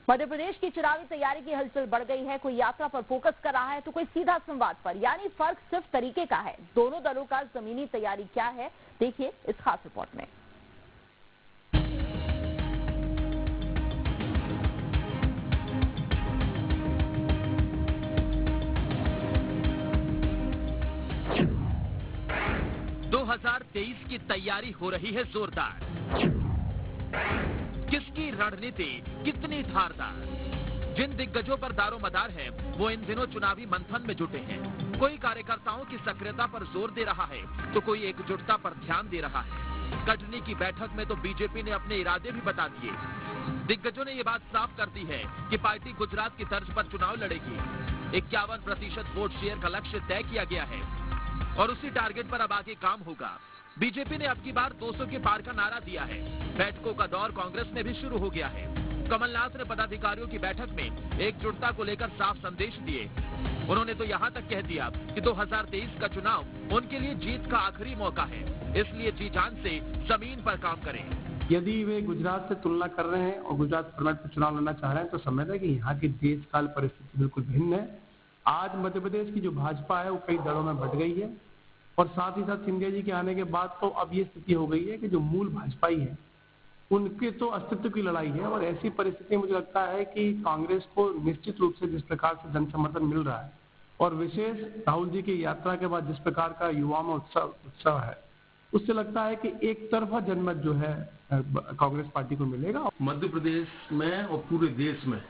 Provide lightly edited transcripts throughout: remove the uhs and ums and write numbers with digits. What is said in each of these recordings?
मध्य प्रदेश की चुनावी तैयारी की हलचल बढ़ गई है। कोई यात्रा पर फोकस कर रहा है तो कोई सीधा संवाद पर, यानी फर्क सिर्फ तरीके का है। दोनों दलों का जमीनी तैयारी क्या है, देखिए इस खास रिपोर्ट में। ...2023 की तैयारी हो रही है जोरदार। किसकी रणनीति कितनी धारदार। जिन दिग्गजों पर दारोमदार है वो इन दिनों चुनावी मंथन में जुटे हैं। कोई कार्यकर्ताओं की सक्रियता पर जोर दे रहा है तो कोई एकजुटता पर ध्यान दे रहा है। कटनी की बैठक में तो बीजेपी ने अपने इरादे भी बता दिए। दिग्गजों ने ये बात साफ कर दी है कि पार्टी गुजरात की तर्ज पर चुनाव लड़ेगी। 51% वोट शेयर का लक्ष्य तय किया गया है और उसी टारगेट पर अब आगे काम होगा। बीजेपी ने अब की बार 200 के पार का नारा दिया है। बैठकों का दौर कांग्रेस में भी शुरू हो गया है। कमलनाथ ने पदाधिकारियों की बैठक में एकजुटता को लेकर साफ संदेश दिए। उन्होंने तो यहां तक कह दिया कि 2023 का चुनाव उनके लिए जीत का आखिरी मौका है, इसलिए जी जान से जमीन पर काम करें। यदि वे गुजरात से तुलना कर रहे हैं और गुजरात फॉर्मेट पर चुनाव लड़ना चाह रहे हैं तो समझ है कि यहाँ की देश काल परिस्थिति बिल्कुल भिन्न है। आज मध्य प्रदेश की जो भाजपा है वो कई दलों में बट गई है और साथ ही साथ सिंधिया जी के आने के बाद तो अब ये स्थिति हो गई है कि जो मूल भाजपाई है उनके तो अस्तित्व की लड़ाई है। और ऐसी परिस्थिति मुझे लगता है कि कांग्रेस को निश्चित रूप से जिस प्रकार से जन समर्थन मिल रहा है और विशेष राहुल जी की यात्रा के बाद जिस प्रकार का युवाओं में उत्साह है, उससे लगता है कि एक तरफा जनमत जो है कांग्रेस पार्टी को मिलेगा। मध्य प्रदेश में और पूरे देश में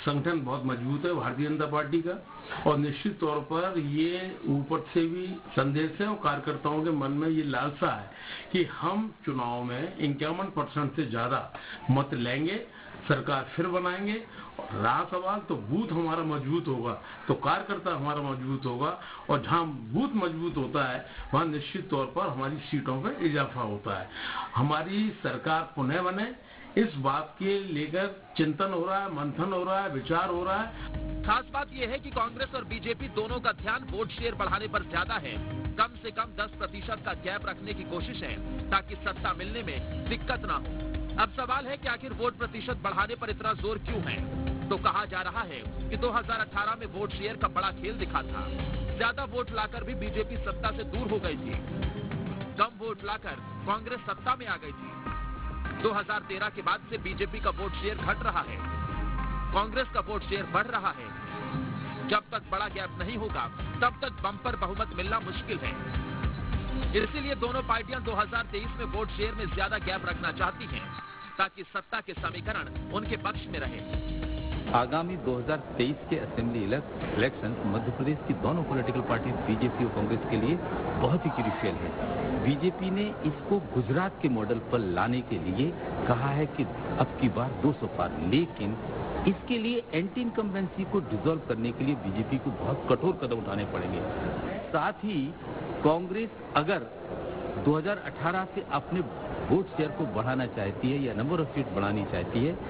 संगठन बहुत मजबूत है भारतीय जनता पार्टी का और निश्चित तौर पर ये ऊपर से भी संदेश है और कार्यकर्ताओं के मन में ये लालसा है कि हम चुनाव में 51% से ज्यादा मत लेंगे, सरकार फिर बनाएंगे। रहा सवाल तो बूथ हमारा मजबूत होगा तो कार्यकर्ता हमारा मजबूत होगा और जहां बूथ मजबूत होता है वहां निश्चित तौर पर हमारी सीटों में इजाफा होता है। हमारी सरकार पुनः बने इस बात के लेकर चिंतन हो रहा है, मंथन हो रहा है, विचार हो रहा है। खास बात यह है कि कांग्रेस और बीजेपी दोनों का ध्यान वोट शेयर बढ़ाने पर ज्यादा है। कम से कम 10% का गैप रखने की कोशिश है ताकि सत्ता मिलने में दिक्कत ना हो। अब सवाल है कि आखिर वोट प्रतिशत बढ़ाने पर इतना जोर क्यों है। तो कहा जा रहा है कि 2018 में वोट शेयर का बड़ा खेल दिखा था। ज्यादा वोट लाकर भी बीजेपी सत्ता से दूर हो गई थी। कम वोट लाकर कांग्रेस सत्ता में आ गई थी। 2013 के बाद से बीजेपी का वोट शेयर घट रहा है, कांग्रेस का वोट शेयर बढ़ रहा है। जब तक बड़ा गैप नहीं होगा तब तक बम्पर बहुमत मिलना मुश्किल है। इसीलिए दोनों पार्टियां 2023 में वोट शेयर में ज्यादा गैप रखना चाहती हैं ताकि सत्ता के समीकरण उनके पक्ष में रहे। आगामी 2023 के असेंबली इलेक्शन मध्य प्रदेश की दोनों पॉलिटिकल पार्टी बीजेपी और कांग्रेस के लिए बहुत ही क्रूशियल है। बीजेपी ने इसको गुजरात के मॉडल पर लाने के लिए कहा है कि अब की बार 200 पार, लेकिन इसके लिए एंटी इनकम्बेंसी को डिसॉल्व करने के लिए बीजेपी को बहुत कठोर कदम उठाने पड़ेंगे। साथ ही कांग्रेस अगर 2018 से अपने वोट शेयर को बढ़ाना चाहती है या नंबर ऑफ सीट बढ़ानी चाहती है